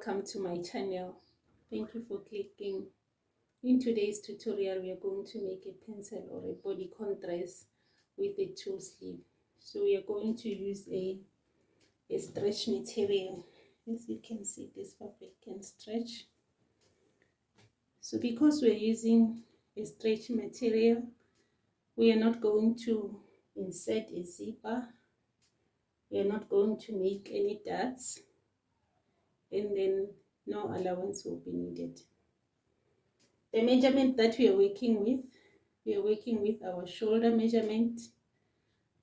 welcome to my channel. Thank you for clicking. In today's tutorial we are going to make a pencil or a bodycon dress with a tule sleeve. So we are going to use a stretch material. As you can see, this fabric can stretch. So because we're using a stretch material, we are not going to insert a zipper. We are not going to make any darts, and then no allowance will be needed. The measurement that we are working with our shoulder measurement,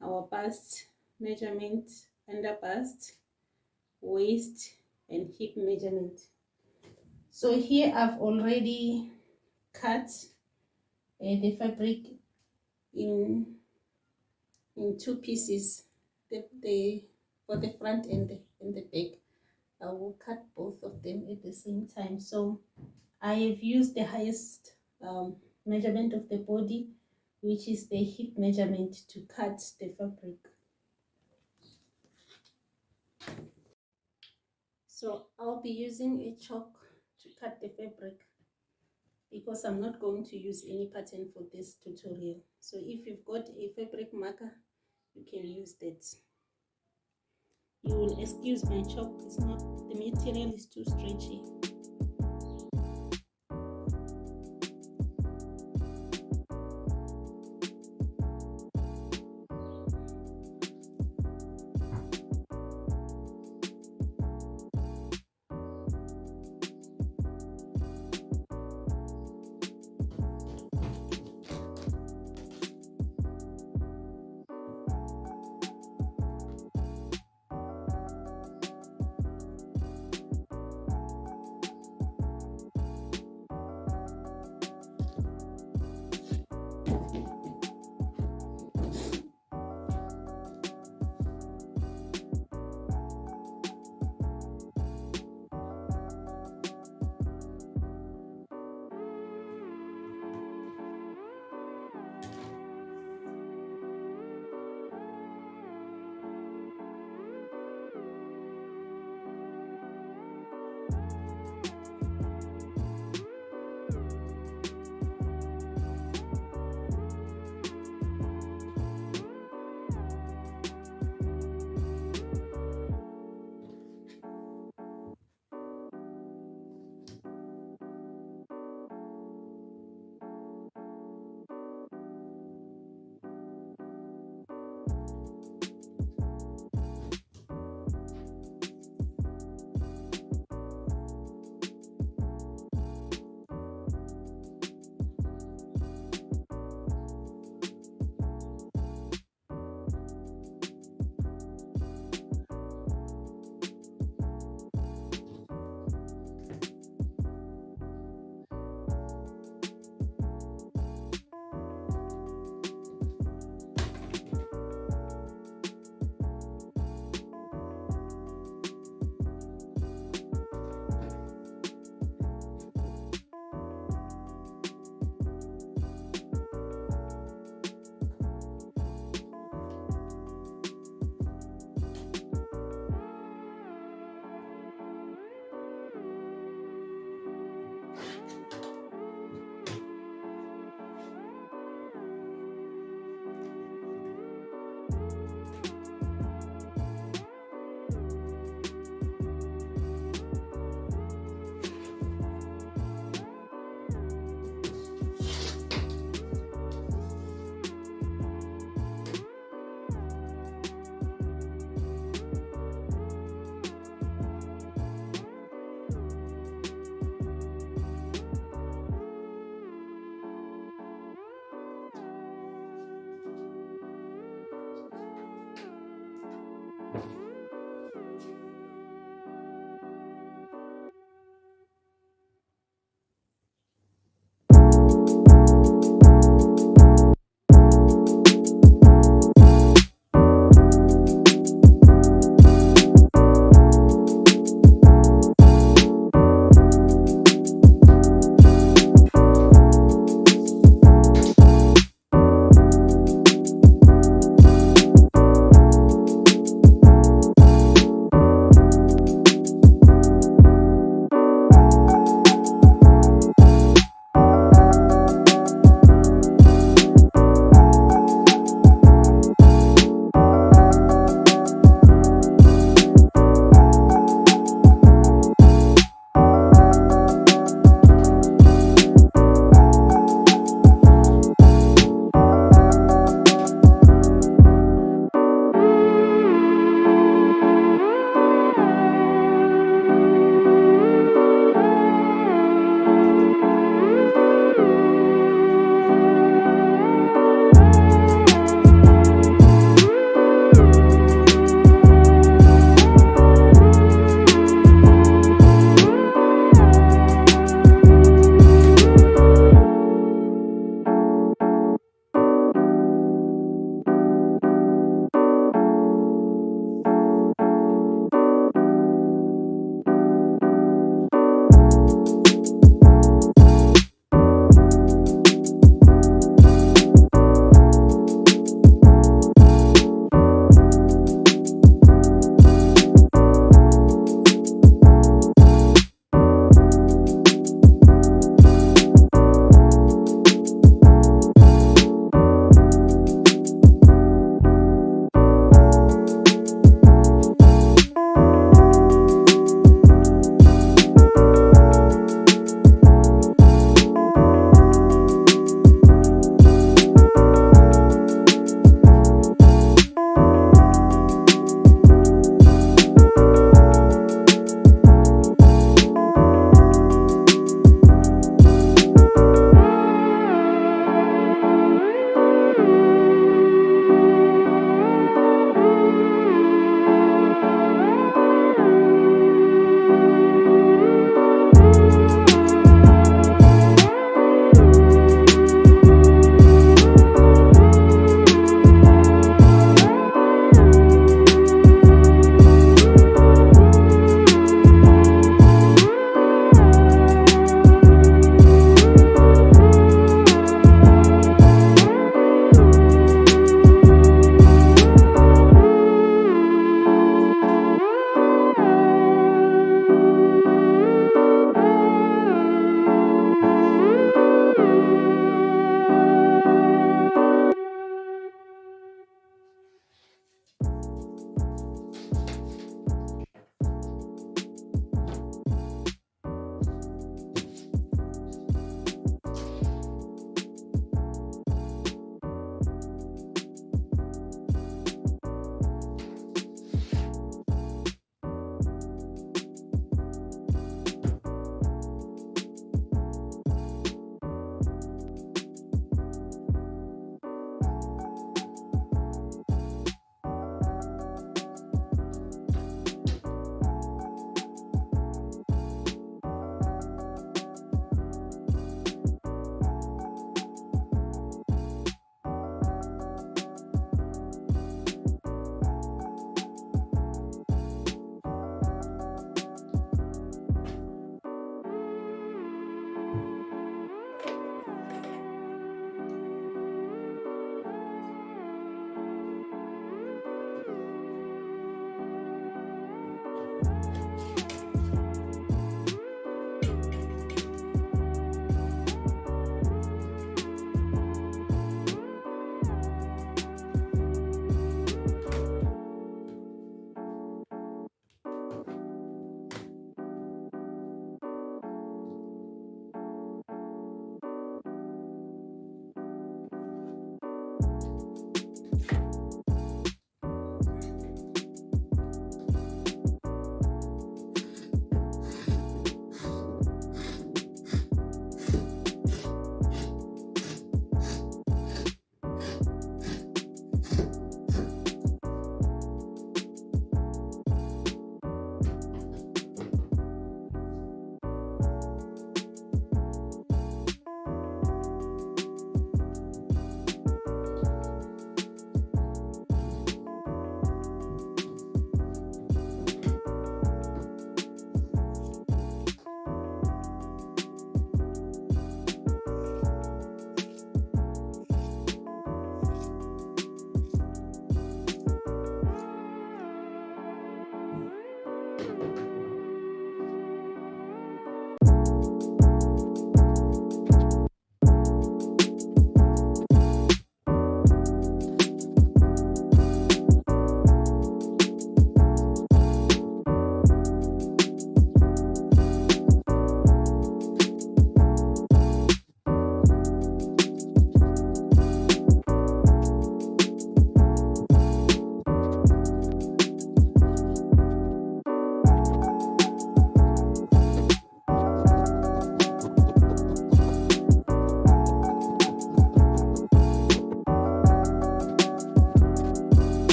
our bust measurement, underbust, waist, and hip measurement. So here I've already cut the fabric in two pieces, for the front and the back. I will cut both of them at the same time. So I have used the highest measurement of the body, which is the hip measurement, to cut the fabric. So I'll be using a chalk to cut the fabric because I'm not going to use any pattern for this tutorial. So if you've got a fabric marker, you can use that. You will excuse my chalk, the material is too stretchy.